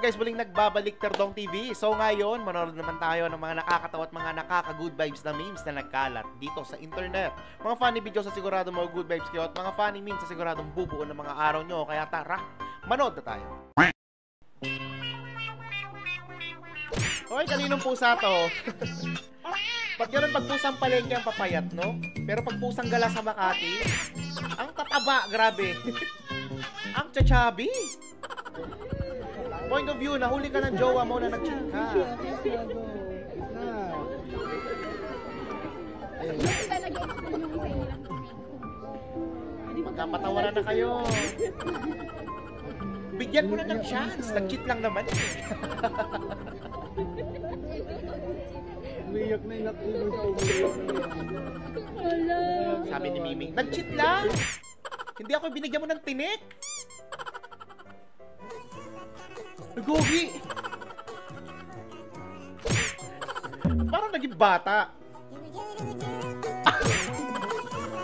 guys, muling nagbabalik Terdong TV. So ngayon, manonood naman tayo ng mga nakakatawa at mga nakaka-good vibes na memes na nagkalat dito sa internet. Mga funny videos sa sigurado mga good vibes kayo at mga funny memes sa siguradong bubuo ng mga araw nyo. Kaya tara, manood na tayo. Hoy, kaninong pusa to? Pag ganun, pag pusang palengke ang papayat, no? Pero pag pusang gala sa Makati, ang tataba, grabe. Ang chachabi. Point of view, nahuli ka ng jowa mo na nag-cheat ka. Magkapatawaran na kayo. Bigyan mo na ng chance. Nag-cheat lang naman eh. Umiyak na inak ko sa Sabi ni Miming, nag-cheat lang. Hindi ako binigyan mo ng tinik. Gogi! Parang naging bata.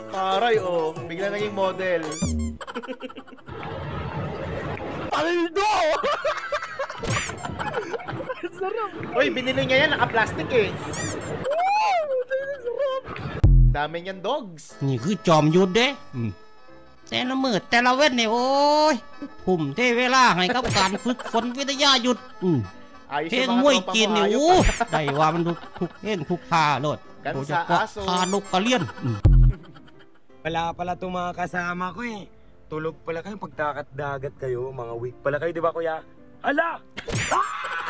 Taray, oh. Bigla naging model. Paldo! Sarap! Uy, binili niya yan. Naka-plastic eh. Dami niyan dogs. นี่คือจอมยุทธเด้แต่ละมือแต่ละเว้นเนี่ยโอ้ยทุ่มเทเวลาให้กับการฝึกฝนวิทยายุทธ Ayos เพลง yung มวย mga จีน tropa นี่ mo, โอ้ hayop. ได้ว่ามันทุกเพลงทุกท่าโลด Gansa โดยเฉพาะ aso. ท่านกกระเลียน Wala pala itong mga kasama ko eh. Tulog pala kayo pagtakat-dagat kayo. Mga week pala kayo, di ba kuya? Ala!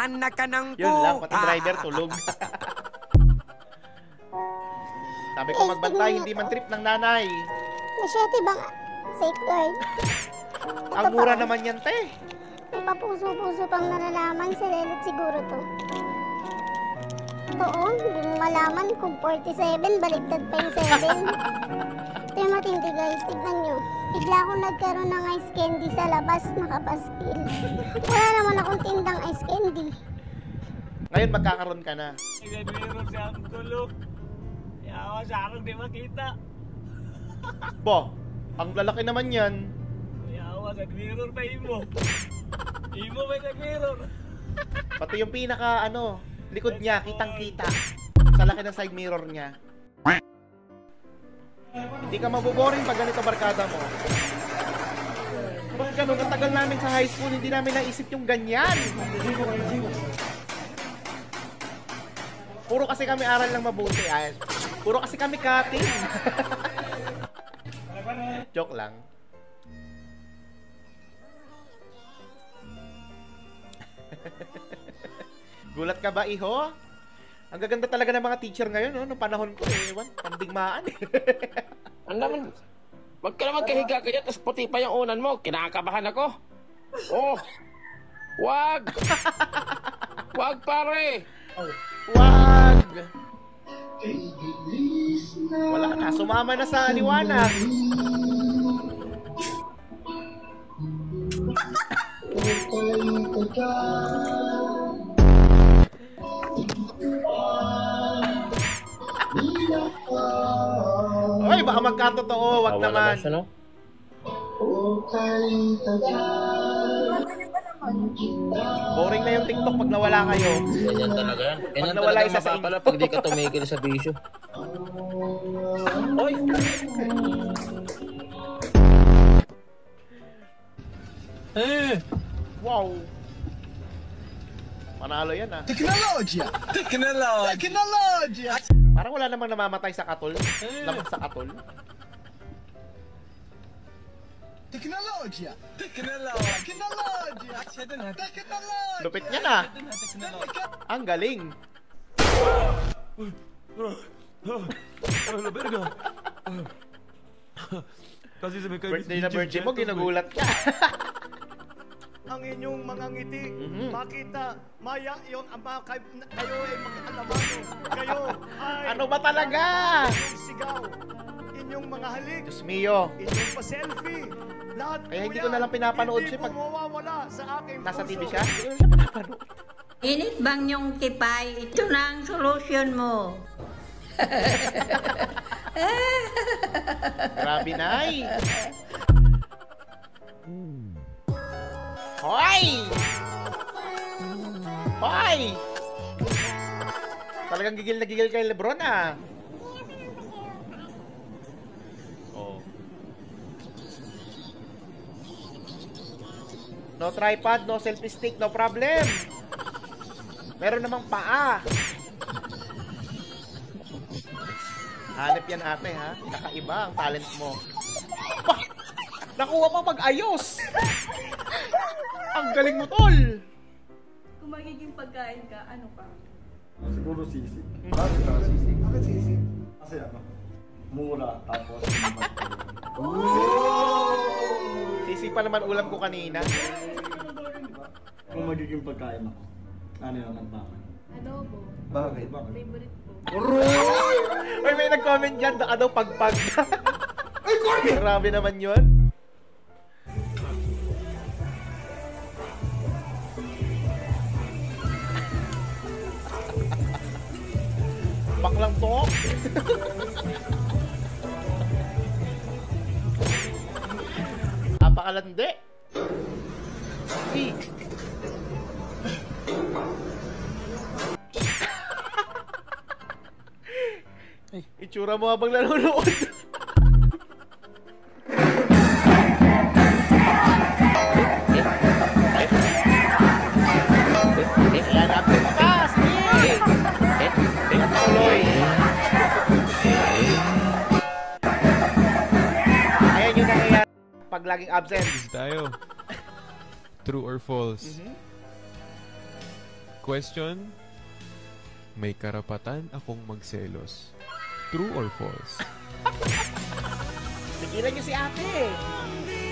Anak ka ng po! Yun lang, pati driver tulog. Sabi ko magbantay, hindi man trip ng nanay. Masyete bang safeguard? Ang mura naman yan, te. May papuso-puso pang nalalaman sa lelet siguro to. Totoo, hindi mo malaman kung 47, baliktad pa yung 7. Ito yung matindi guys, tignan nyo. Bigla akong nagkaroon ng ice candy sa labas, nakapaskil. Wala naman akong tindang ice candy. Ngayon magkakaroon ka na. Nag-mirror siya ang tulog. Yawa sa akin di makita. Bo, ang lalaki naman yan. Yawa sa mirror pa imo. Imo may nag-mirror. Pati yung pinaka, likod niya, kitang-kita. Sa laki ng side mirror niya. Hindi ka maboboring pag ganito barkada mo. Pag ganun, ang tagal namin sa high school, hindi namin naisip yung ganyan. Puro kasi kami aral lang mabuti. Ay, puro kasi kami cutting. Joke lang. Gulat ka ba, iho? Ang gaganda talaga ng mga teacher ngayon, no? Noong panahon ko, ewan, pandigmaan eh. Ang naman, wag ka naman kahiga kaya, tapos puti pa yung unan mo. Kinakabahan ako. Oh, wag! Wag pare! Wag! Wala na, sumama na sa liwanag. Oy, baka magkatotoo, wag naman. Boring na yung TikTok pag nawala kayo. Ganyan talaga yan. Ganyan Pag nawala talaga isa sa mapapala pag di ka tumigil sa bisyo. Oy! Wow. Panalo yan ah. Teknolohiya! Teknolohiya! Parang wala namang namamatay sa katol. Lamang sa katol. Teknolohiya! Teknolohiya! Teknolohiya! Lupit niya na. Ang galing. Birthday na birthday mo, ginugulat ka. Ang inyong mga ngiti, makita, maya yung kayo ay mga alamano. Kayo ay Ano ba talaga? inyong sigaw, inyong mga halik, Diyos mio. inyong pa-selfie. Lahat Kaya po hindi ko yan, na lang pinapanood siya pag hindi po mawawala sa aking nasa puso. TV siya. Hindi ko na siya pinapanood. Init bang yung kipay? Ito na ang solusyon mo. Grabe, Nay. Hoy! Hoy! Talagang gigil na gigil kay Lebron ah. Oh. No tripod, no selfie stick, no problem. Meron namang paa. Hanip yan ate ha. Kakaiba ang talent mo. Bah! Nakuha pa mag-ayos. Ang galing mo tol. Kung magiging pagkain ka, ano pa? Siguro sisig. Bakit ka sisig? Bakit sisig? Kasi ano, mura tapos Sisig pa naman ulam ko kanina. kung magiging pagkain ako, ano yun ang bakit? Adobo. Bakit? Favorite ko. Ay, may nag-comment dyan. Ano, pagpag. Grabe naman yun. Baklang to. Apakalandi. Itsura mo habang nanonood. Ayan, update ka. Sige. Tuloy. Ayan yung nangyayari pag laging absent. Quiz tayo. True or false? Question: may karapatan akong magselos. True or false? Tigilan niyo si ate.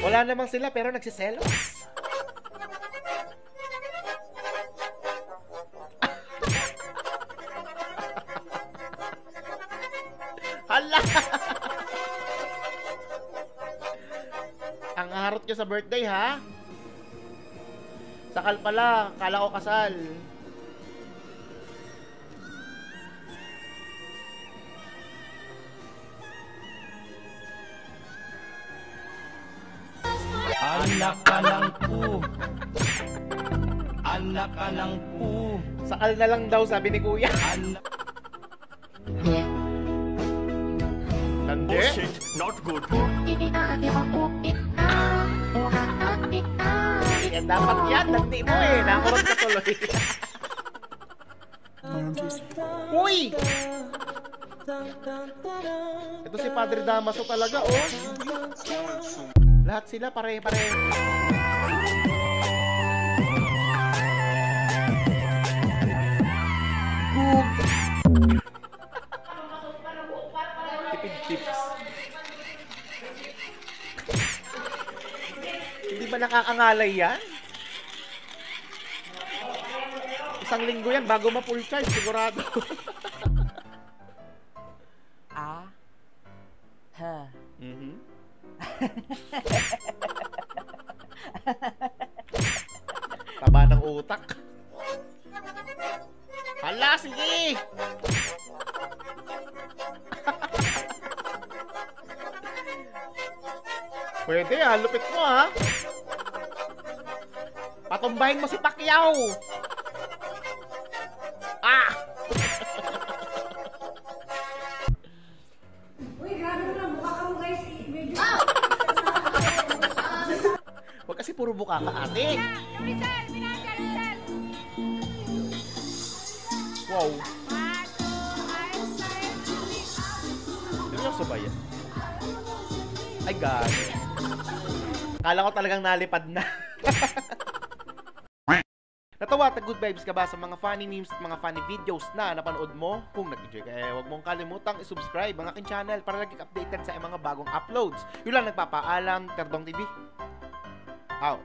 Wala namang sila pero nagsiselos. Hala! Ang harot niyo sa birthday ha? Sakal pala, kala ko kasal. Anak ka ng po. Anak ka ng po. Sakal na lang daw sabi ni kuya. Nandi? Not good. Yan dapat yan, nandi mo eh. Nakurot ka tuloy. Uy! Ito si Padre Damaso talaga, oh. Lahat sila pare-pare. Tipid tips. Hindi ba nakakangalay yan? Isang linggo yan bago ma-full charge, sigurado. Taba ng utak. Hala, sige! Pwede ha, lupit mo ha. Patumbahin mo si Pacquiao. Ah! Uy, grabe mo lang. Mukha ka mo guys. Medyo... Huwag kasi puro buka ka ate. Wow. Seryoso ba yan? Ay God. Kala ko talagang nalipad na. Natawa at good vibes ka ba sa mga funny memes at mga funny videos na napanood mo? Kung nag-enjoy ka, huwag mong kalimutang i-subscribe ang aking channel para lagi updated sa mga bagong uploads. Yun lang nagpapaalam, Terdong TV. Out.